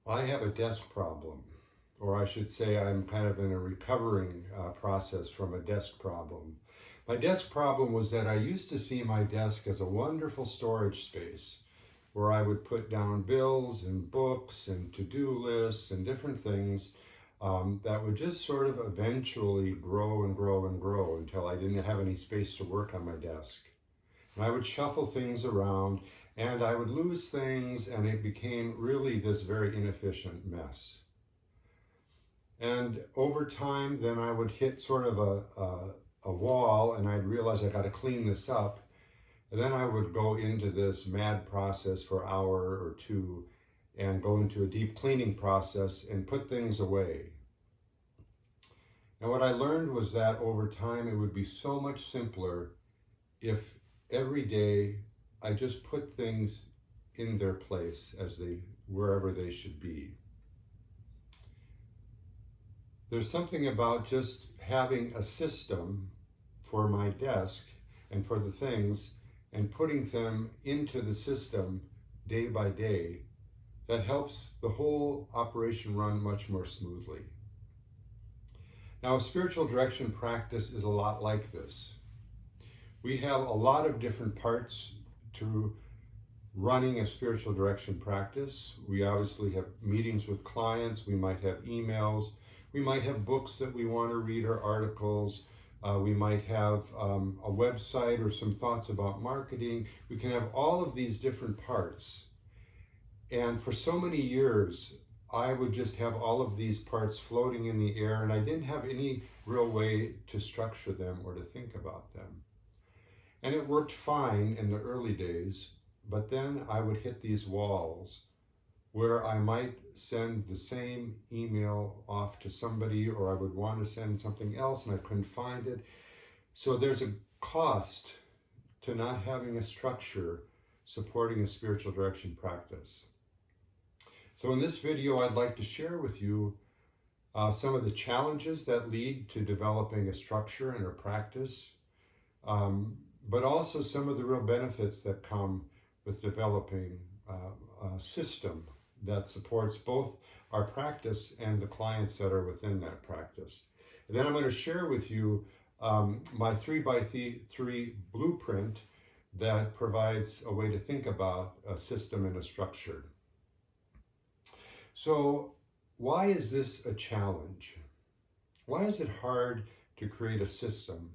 I have a desk problem, or I should say I'm kind of in a recovering process from a desk problem. My desk problem was that I used to see my desk as a wonderful storage space where I would put down bills and books and to-do lists and different things that would just sort of eventually grow and grow and grow until I didn't have any space to work on my desk. And I would shuffle things around and I would lose things, and it became really this very inefficient mess. And over time, then I would hit sort of a wall, and I'd realize I got to clean this up. And then I would go into this mad process for an hour or two and go into a deep cleaning process and put things away. And what I learned was that over time, it would be so much simpler if every day I just put things in their place as wherever they should be. There's something about just having a system for my desk and for the things and putting them into the system day by day that helps the whole operation run much more smoothly. Now, a spiritual direction practice is a lot like this. We have a lot of different parts to running a spiritual direction practice. We obviously have meetings with clients, we might have emails, we might have books that we want to read or articles, we might have a website or some thoughts about marketing. We can have all of these different parts. And for so many years, I would just have all of these parts floating in the air, and I didn't have any real way to structure them or to think about them. And it worked fine in the early days, but then I would hit these walls where I might send the same email off to somebody, or I would want to send something else and I couldn't find it. So there's a cost to not having a structure supporting a spiritual direction practice. So in this video, I'd like to share with you some of the challenges that lead to developing a structure and a practice, but also some of the real benefits that come with developing a system that supports both our practice and the clients that are within that practice. And then I'm going to share with you my 3x3 blueprint that provides a way to think about a system and a structure. So why is this a challenge? Why is it hard to create a system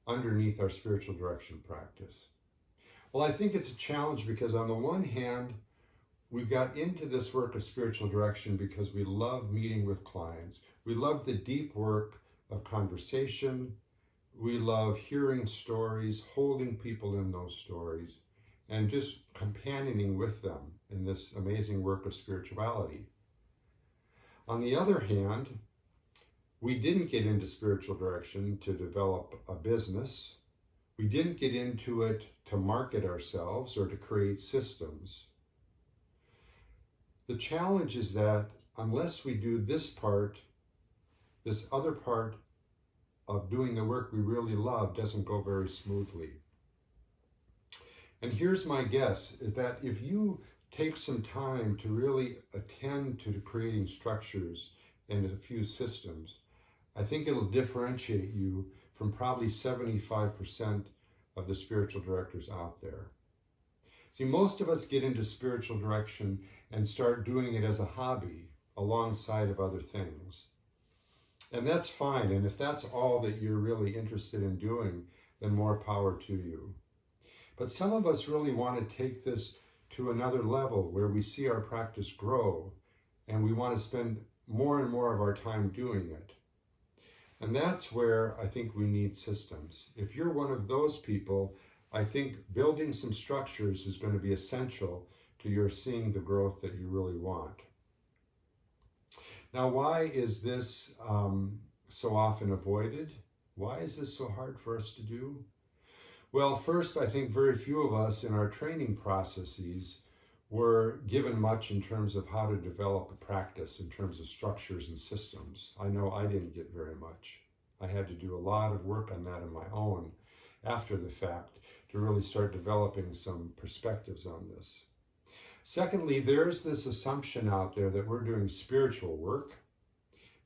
underneath our spiritual direction practice? Well, I think it's a challenge because on the one hand, we got into this work of spiritual direction because we love meeting with clients. We love the deep work of conversation. We love hearing stories, holding people in those stories, and just companioning with them in this amazing work of spirituality. On the other hand, we didn't get into spiritual direction to develop a business. We didn't get into it to market ourselves or to create systems. The challenge is that unless we do this part, this other part of doing the work we really love doesn't go very smoothly. And here's my guess, is that if you take some time to really attend to creating structures and a few systems, I think it'll differentiate you from probably 75% of the spiritual directors out there. See, most of us get into spiritual direction and start doing it as a hobby alongside of other things. And that's fine, and if that's all that you're really interested in doing, then more power to you. But some of us really want to take this to another level where we see our practice grow and we want to spend more and more of our time doing it. And that's where I think we need systems. If you're one of those people, I think building some structures is going to be essential to your seeing the growth that you really want. Now, why is this so often avoided? Why is this so hard for us to do? Well, first, I think very few of us in our training processes were given much in terms of how to develop a practice in terms of structures and systems. I know I didn't get very much. I had to do a lot of work on that on my own after the fact to really start developing some perspectives on this. Secondly, there's this assumption out there that we're doing spiritual work,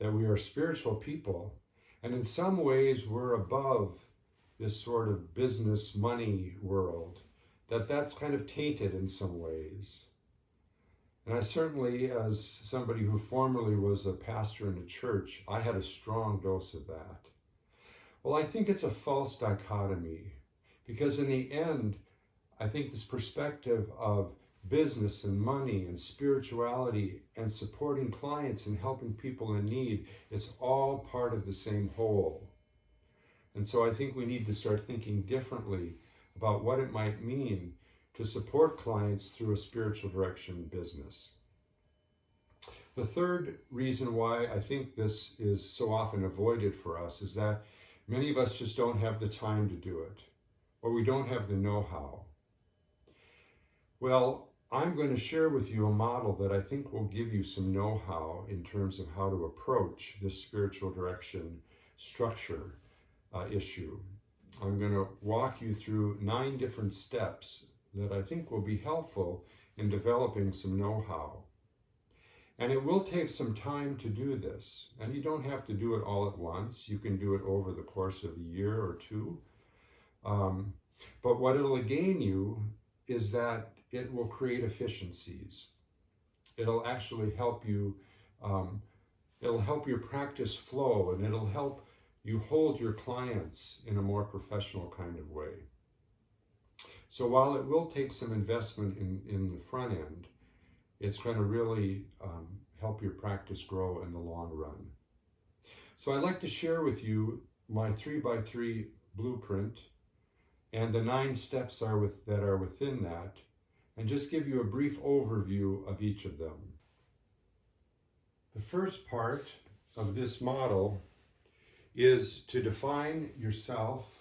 that we are spiritual people, and in some ways we're above this sort of business money world, that's kind of tainted in some ways. And I certainly, as somebody who formerly was a pastor in a church, I had a strong dose of that. Well, I think it's a false dichotomy, because in the end, I think this perspective of business and money and spirituality and supporting clients and helping people in need, it's all part of the same whole. And so I think we need to start thinking differently about what it might mean to support clients through a spiritual direction business. The third reason why I think this is so often avoided for us is that many of us just don't have the time to do it, or we don't have the know-how. Well, I'm going to share with you a model that I think will give you some know-how in terms of how to approach this spiritual direction structure issue. I'm going to walk you through 9 different steps that I think will be helpful in developing some know-how. And it will take some time to do this. And you don't have to do it all at once. You can do it over the course of a year or 2. But what it'll gain you is that it will create efficiencies. It'll actually help you, it'll help your practice flow, and it'll help you hold your clients in a more professional kind of way. So while it will take some investment in the front end, it's going to really help your practice grow in the long run. So I'd like to share with you my 3x3 blueprint and the 9 steps that are within that, and just give you a brief overview of each of them. The first part of this model is to define yourself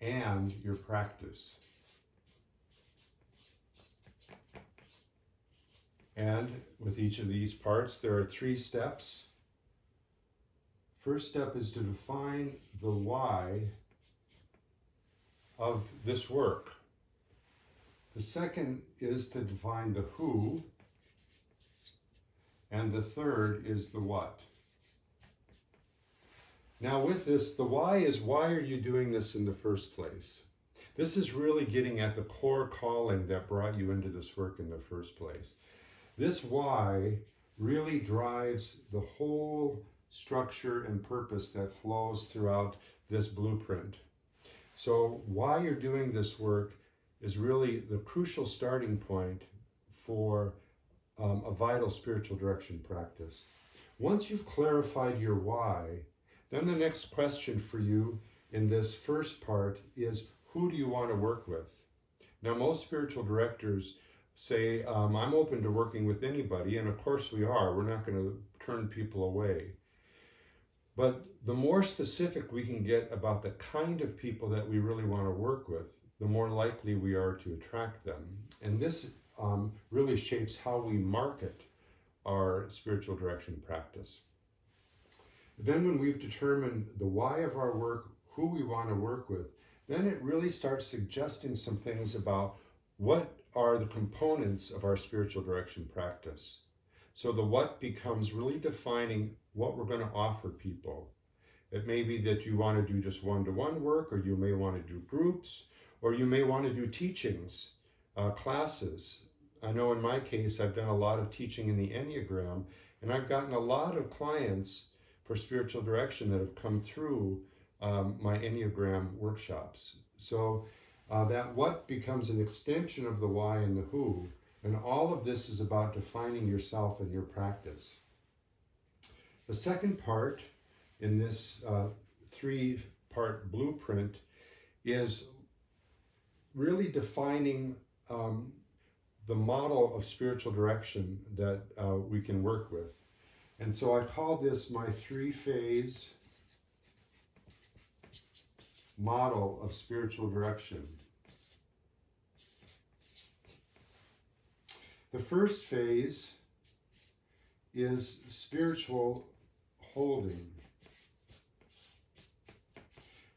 and your practice. And with each of these parts, there are 3 steps. First step is to define the why of this work. The second is to define the who, and the third is the what. Now with this, the why is, why are you doing this in the first place? This is really getting at the core calling that brought you into this work in the first place. This why really drives the whole structure and purpose that flows throughout this blueprint. So why you're doing this work is really the crucial starting point for a vital spiritual direction practice. Once you've clarified your why, then the next question for you in this first part is, who do you want to work with? Now, most spiritual directors say, I'm open to working with anybody, and of course we are. We're not going to turn people away. But the more specific we can get about the kind of people that we really want to work with, the more likely we are to attract them. And this really shapes how we market our spiritual direction practice. Then when we've determined the why of our work, who we want to work with, then it really starts suggesting some things about what are the components of our spiritual direction practice. So the what becomes really defining what we're going to offer people. It may be that you want to do just one-to-one work, or you may want to do groups, or you may want to do teachings, classes. I know in my case, I've done a lot of teaching in the Enneagram, and I've gotten a lot of clients for spiritual direction that have come through my Enneagram workshops. So that what becomes an extension of the why and the who, and all of this is about defining yourself and your practice. The second part in this 3-part blueprint is really defining the model of spiritual direction that we can work with. And so I call this my 3-phase model of spiritual direction. The first phase is spiritual holding.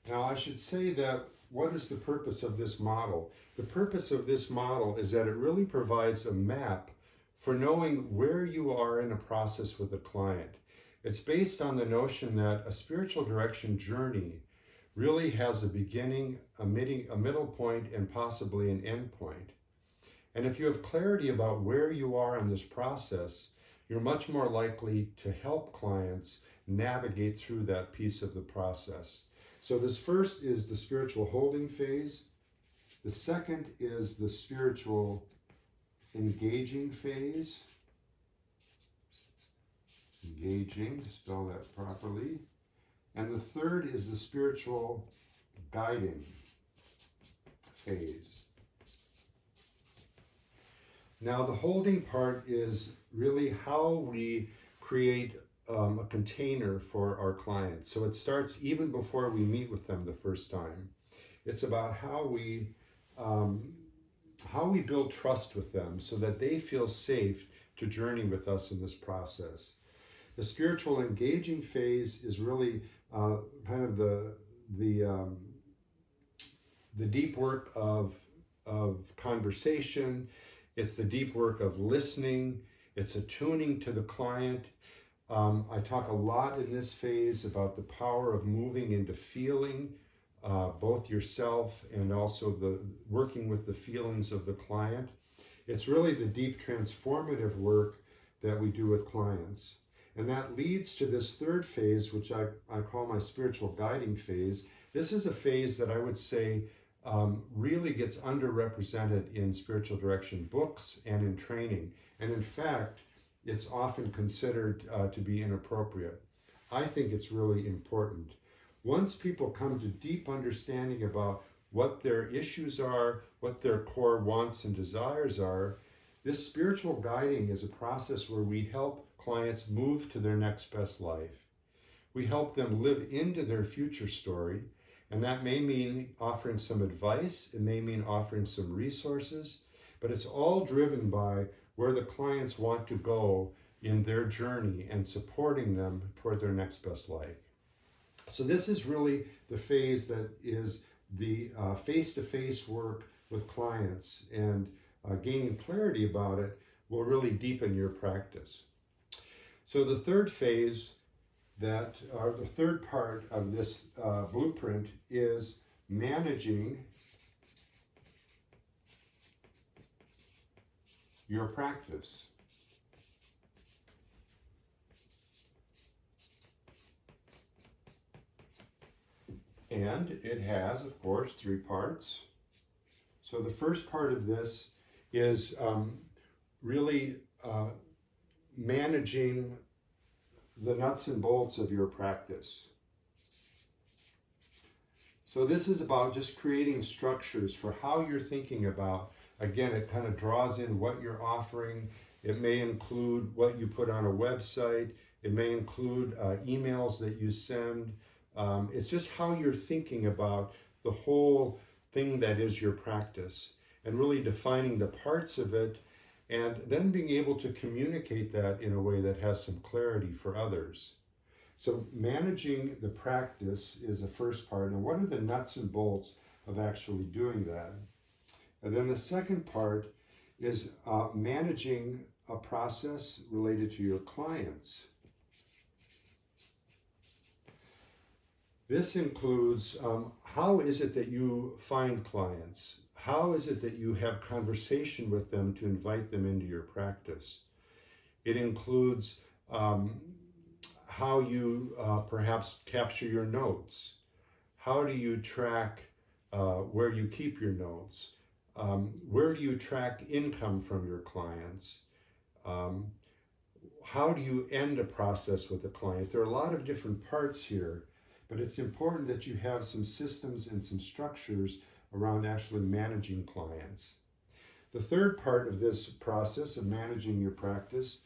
Now I should say that what is the purpose of this model? The purpose of this model is that it really provides a map for knowing where you are in a process with a client. It's based on the notion that a spiritual direction journey really has a beginning, a middle point, and possibly an end point. And if you have clarity about where you are in this process, you're much more likely to help clients navigate through that piece of the process. So this first is the spiritual holding phase. The second is the spiritual engaging phase. Engaging, spell that properly. And the third is the spiritual guiding phase. Now the holding part is really how we create a container for our clients. So it starts even before we meet with them the first time. It's about how we build trust with them so that they feel safe to journey with us in this process. The spiritual engaging phase is really kind of the deep work of conversation. It's the deep work of listening. It's attuning to the client. I talk a lot in this phase about the power of moving into feeling both yourself and also the working with the feelings of the client. It's really the deep transformative work that we do with clients. And that leads to this third phase, which I call my spiritual guiding phase. This is a phase that I would say really gets underrepresented in spiritual direction books and in training. And in fact, it's often considered to be inappropriate. I think it's really important. Once people come to deep understanding about what their issues are, what their core wants and desires are, this spiritual guiding is a process where we help clients move to their next best life. We help them live into their future story, and that may mean offering some advice, it may mean offering some resources, but it's all driven by where the clients want to go in their journey and supporting them toward their next best life. So this is really the phase that is the face-to-face work with clients, and gaining clarity about it will really deepen your practice. So the third phase, the third part of this blueprint is managing your practice. And it has, of course, 3 parts. So the first part of this is really managing the nuts and bolts of your practice. So this is about just creating structures for how you're thinking about. Again, it kind of draws in what you're offering. It may include what you put on a website. It may include emails that you send. It's just how you're thinking about the whole thing that is your practice, and really defining the parts of it, and then being able to communicate that in a way that has some clarity for others. So managing the practice is the first part, and what are the nuts and bolts of actually doing that? And then the second part is managing a process related to your clients. This includes how is it that you find clients? How is it that you have conversation with them to invite them into your practice? It includes how you perhaps capture your notes. How do you track where you keep your notes? Where do you track income from your clients? How do you end a process with a client? There are a lot of different parts here, but it's important that you have some systems and some structures around actually managing clients. The third part of this process of managing your practice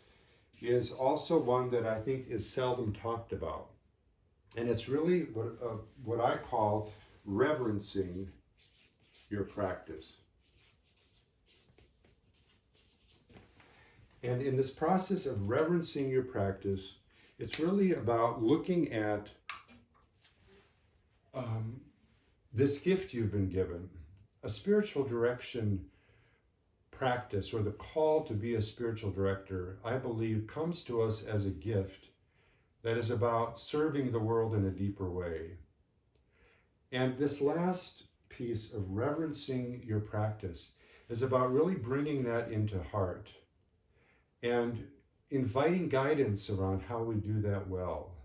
is also one that I think is seldom talked about. And it's really what I call reverencing your practice. And in this process of reverencing your practice, it's really about looking at this gift you've been given, a spiritual direction practice, or the call to be a spiritual director, I believe comes to us as a gift that is about serving the world in a deeper way. And this last piece of reverencing your practice is about really bringing that into heart and inviting guidance around how we do that well.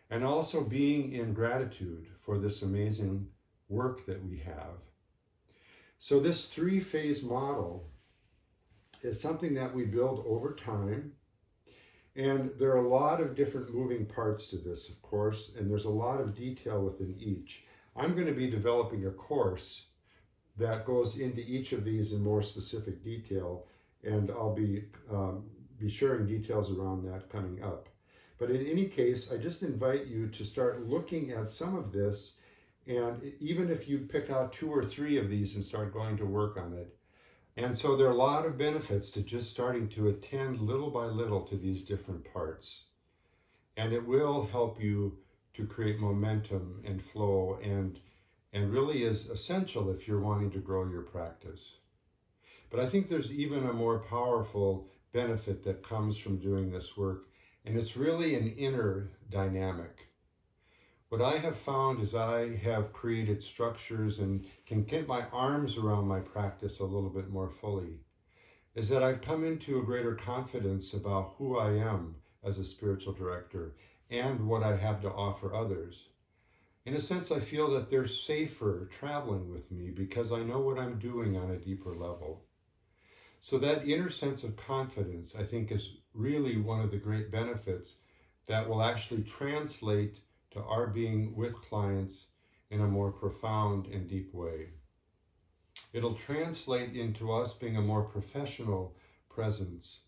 And also being in gratitude for this amazing work that we have. So this three-phase model is something that we build over time. And there are a lot of different moving parts to this, of course, and there's a lot of detail within each. I'm going to be developing a course that goes into each of these in more specific detail, and I'll be sharing details around that coming up. But in any case, I just invite you to start looking at some of this, and even if you pick out 2 or 3 of these and start going to work on it. And so there are a lot of benefits to just starting to attend little by little to these different parts. And it will help you to create momentum and flow, and really is essential if you're wanting to grow your practice. But I think there's even a more powerful benefit that comes from doing this work, and it's really an inner dynamic. What I have found is I have created structures and can get my arms around my practice a little bit more fully, is that I've come into a greater confidence about who I am as a spiritual director and what I have to offer others. In a sense, I feel that they're safer traveling with me because I know what I'm doing on a deeper level. So that inner sense of confidence, I think, is really one of the great benefits that will actually translate to our being with clients in a more profound and deep way. It'll translate into us being a more professional presence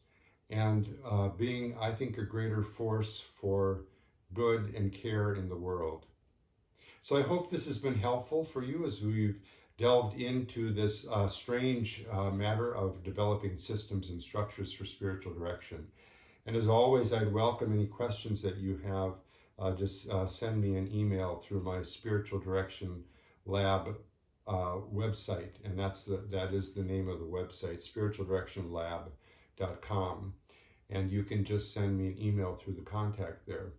and being, I think, a greater force for good and care in the world. So I hope this has been helpful for you as we've delved into this strange matter of developing systems and structures for spiritual direction. And as always, I'd welcome any questions that you have. Just send me an email through my Spiritual Direction Lab website, and that is the name of the website, spiritualdirectionlab.com, and you can just send me an email through the contact there.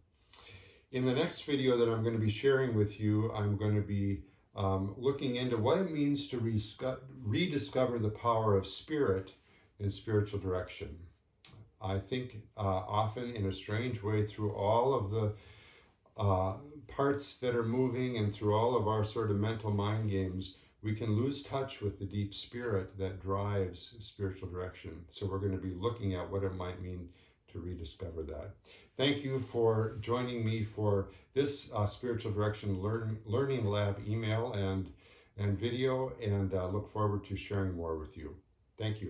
In the next video that I'm going to be sharing with you, I'm going to be looking into what it means to rediscover the power of spirit in spiritual direction. I think often in a strange way, through all of the parts that are moving and through all of our sort of mental mind games, we can lose touch with the deep spirit that drives spiritual direction. So we're going to be looking at what it might mean to rediscover that. Thank you for joining me for this Spiritual Direction Learning Lab email and video, and look forward to sharing more with you. Thank you.